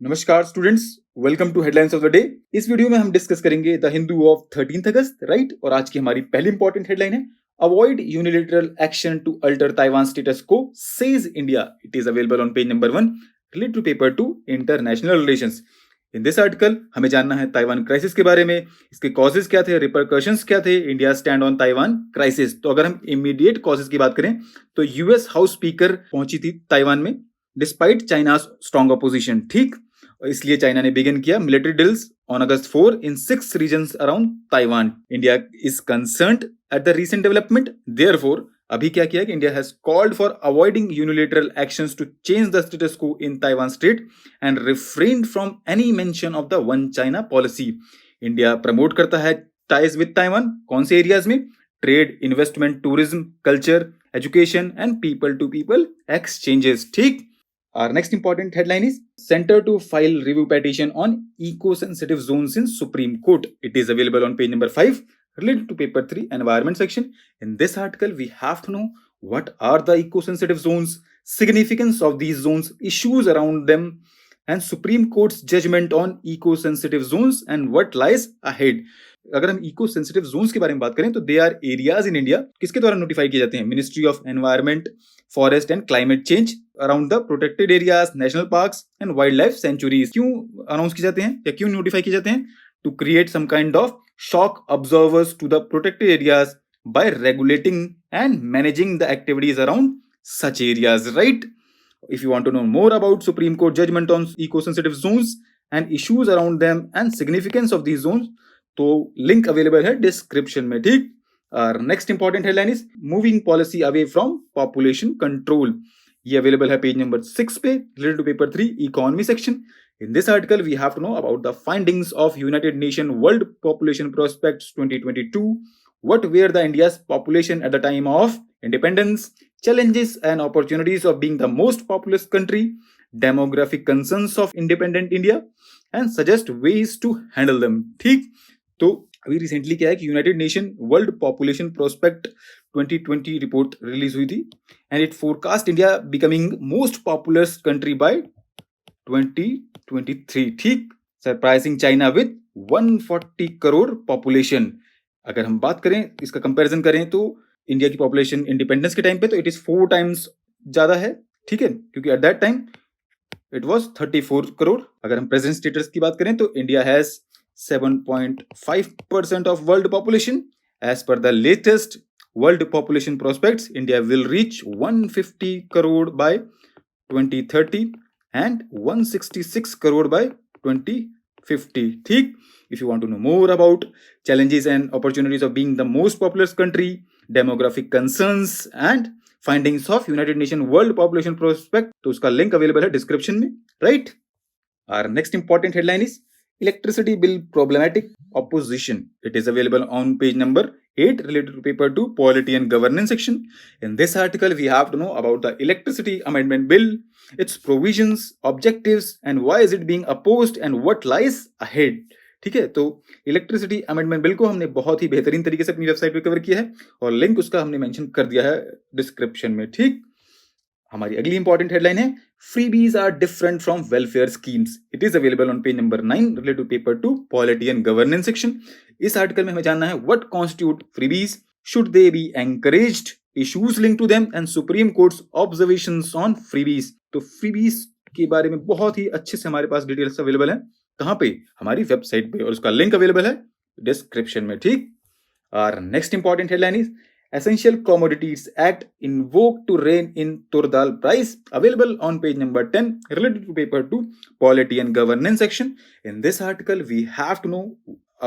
नमस्कार students, welcome to headlines of the day. इस video में हम डिस्कस करेंगे the Hindu of 13 August, right. और आज की हमारी पहली इंपॉर्टेंट हेडलाइन है avoid unilateral action to alter Taiwan status quo says India. It is available on page number 1 related to paper 2 international relations. In this article हमें जानना है ताइवान क्राइसिस के बारे में, इसके कॉजेज क्या थे, रिपरकशंस क्या थे, India stand on Taiwan crisis. तो अगर हम इमीडिएट कॉजेज की बात करें तो यूएस हाउस स्पीकर पहुंची थी ताइवान में डिस्पाइट चाइना स्ट्रॉन्ग अपोजिशन, ठीक। इसलिए चाइना ने बिगिन किया military deals on August 4 in 6 regions around Taiwan. India is concerned at the recent development, therefore अभी क्या किया कि India has called for avoiding unilateral actions to change the status quo in Taiwan state and refrained from any mention of the one China policy. India promote करता है ties with Taiwan, कौन से areas में? Trade, investment, tourism, culture, education and people to people exchanges, ठीक। Our next important headline is Center to file review petition on eco-sensitive zones in Supreme Court. It is available on page number 5 related to paper 3 environment section. In this article, we have to know what are the eco-sensitive zones, significance of these zones, issues around them, and Supreme Court's judgment on eco-sensitive zones and what lies ahead. अगर हम eco sensitive Jones के बारे में बात करें तो they are areas in India किसके द्वारा नोटिफाई किए जाते हैं? Ministry of environment, forest and climate change around the protected areas, national parks and wildlife sanctuaries. क्यों अनाउंस किए जाते हैं या क्यों नोटिफाई किए जाते हैं? To create some kind of shock absorbers to the protected areas by regulating and managing the activities around such areas, right. If you want to know more about Supreme Court judgment on eco-sensitive zones and issues around them and significance of these zones, तो link available है description में, ठीक। और next important headline is moving policy away from population control. ये available है page number 6 पे related to paper 3 economy section. In this article, we have to know about the findings of United Nations World Population Prospects 2022. What were the India's population at the time of independence? Challenges and opportunities of being the most populous country, demographic concerns of independent India, and suggest ways to handle them. ठीक, तो अभी recently क्या है कि United nation world population prospect 2020 report release हुई थी and it forecast India becoming most populous country bye 2023, ठीक। Surprising China with 140 crore population. अगर हम बात करें, इसका कंपैरिजन करें तो इंडिया की पॉपुलेशन इंडिपेंडेंस के टाइम पे तो इट इज 4 टाइम्स ज्यादा है, ठीक है, क्योंकि at that time it was 34 crore. अगर हम प्रेजेंट स्टेटस की बात करें तो India has 7.5% of world population. As per the latest world population prospects, India will reach 150 crore by 2030 and 166 crore by 2050, ठीक। If you want to know more about challenges and opportunities of being the most populous country, demographic concerns and findings of United Nations World Population Prospect, तो उसका link available है description में, right. Our next important headline is Electricity Bill Problematic Opposition. It is available on page number 8 related to paper 2 Polity and Governance section. In this article, we have to know about the Electricity Amendment Bill, its provisions, objectives, and why is it being opposed and what lies ahead. ठीक है, तो electricity amendment bill को हमने बहुत ही बेहतरीन तरीके से अपनी वेबसाइट पे कवर किया है और लिंक उसका हमने मेंशन कर दिया है डिस्क्रिप्शन में, ठीक। हमारी अगली इंपॉर्टेंट हेडलाइन है freebies are different from welfare schemes. It is available on page number 9 related to paper 2 Polity and Governance section. इस आर्टिकल में हमें जानना है what constitute freebies, should they be encouraged, issues linked to them and Supreme Court's observations on freebies. तो freebies के बारे में बहुत ही अच्छे से हमारे पास डिटेल्स अवेलेबल है, कहाँ पे? हमारी वेबसाइट पे, और उसका लिंक अवेलेबल है डिस्क्रिप्शन में, ठीक। और next important headline is Essential Commodities Act invoked to rein in tur dal price, available on page number 10 related to paper 2 Polity and Governance section. In this article, we have to know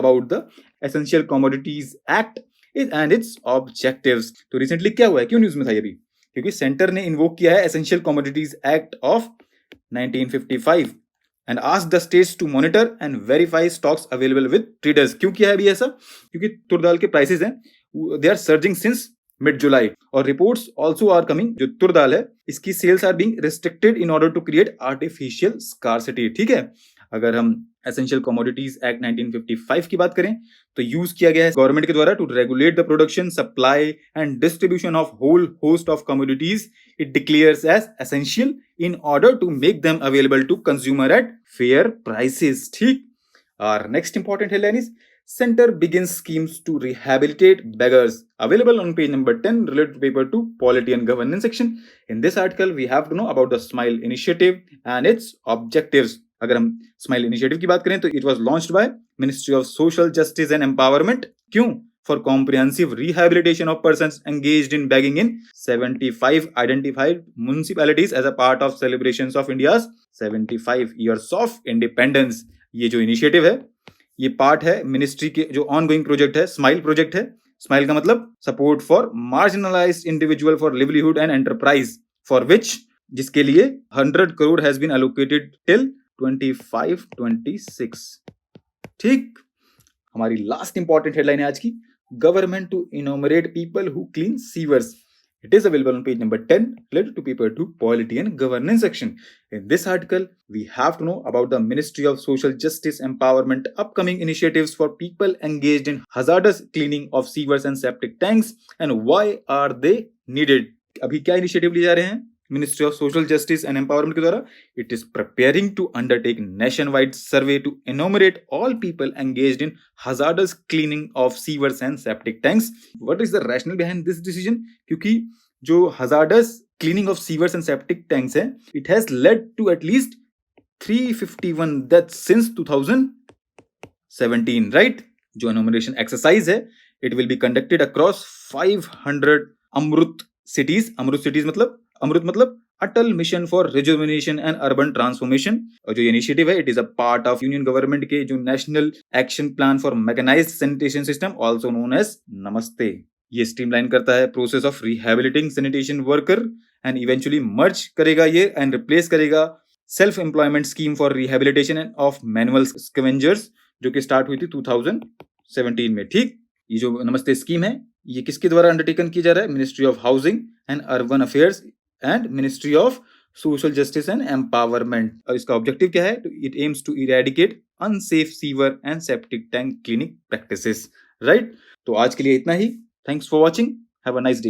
about the Essential Commodities Act and its objectives. तो recently क्या हुआ है, क्यों news में था ये भी? क्योंकि सेंटर ने इन्वोक किया है Essential Commodities Act of 1955 and asked the states to monitor and verify stocks available with traders. क्यों किया है अभी ऐसा? क्योंकि तुर दाल के प्राइसेस हैं, they are surging since mid July और reports also are coming, जो तुर दाल है इसकी sales are being restricted in order to create artificial scarcity, ठीक है। अगर हम एसेंशियल कमोडिटीज एक्ट 1955 की बात करें तो यूज किया गया है गवर्नमेंट के द्वारा to regulate the production, supply and distribution of whole host of commodities it declares as essential in order to make them available to consumer at fair prices. ठीक। और next important headline is Center begins schemes to rehabilitate beggars. Available on page number 10, related to paper 2, Polity and Governance section. In this article, we have to know about the SMILE initiative and its objectives. अगर हम SMILE initiative की बात करें तो it was launched by Ministry of Social Justice and Empowerment. क्यों? For comprehensive rehabilitation of persons engaged in begging in 75 identified municipalities as a part of celebrations of India's 75 years of independence. ये जो initiative है ये part है ministry के जो ongoing project है, smile project है। स्माइल का मतलब support for marginalized individual for livelihood and enterprise, for which जिसके लिए 100 crore has been allocated till 25-26। ठीक। हमारी लास्ट इंपॉर्टेंट हेडलाइन है आज की, government to enumerate people who clean sewers. It is available on page number 10, related to paper 2, Polity and Governance section. In this article, we have to know about the Ministry of Social Justice Empowerment upcoming initiatives for people engaged in hazardous cleaning of sewers and septic tanks and why are they needed. अभी क्या initiative लिए जा रहे हैं Ministry of Social Justice and Empowerment के द्वारा? It is preparing to undertake nationwide survey to enumerate all people engaged in hazardous cleaning of sewers and septic tanks. What is the rationale behind this decision? क्योंकि जो hazardous cleaning of sewers and septic tanks है, it has led to at least 351 deaths since 2017, right? जो enumeration exercise है, it will be conducted across 500 Amrit cities. AMRUT cities मतलब Atal mission for rejuvenation and urban transformation. और जो initiative है it is a part of union government के जो national action plan for mechanised sanitation system, also known as NAMASTE. ये streamline करता है process of rehabilitating sanitation worker and eventually merge करेगा ये एंड रिप्लेस करेगा self employment scheme for rehabilitation of manual scavengers जो कि स्टार्ट हुई थी 2017 में। ठीक। ये जो नमस्ते स्कीम है ये किसके द्वारा अंडरटेकन किया जा रहा है? Ministry of housing and urban affairs and ministry of social justice and empowerment. और इसका ऑब्जेक्टिव क्या है? It aims to eradicate unsafe sewer and septic tank cleaning practices, right? तो आज के लिए इतना ही। Thanks for watching, have a nice day.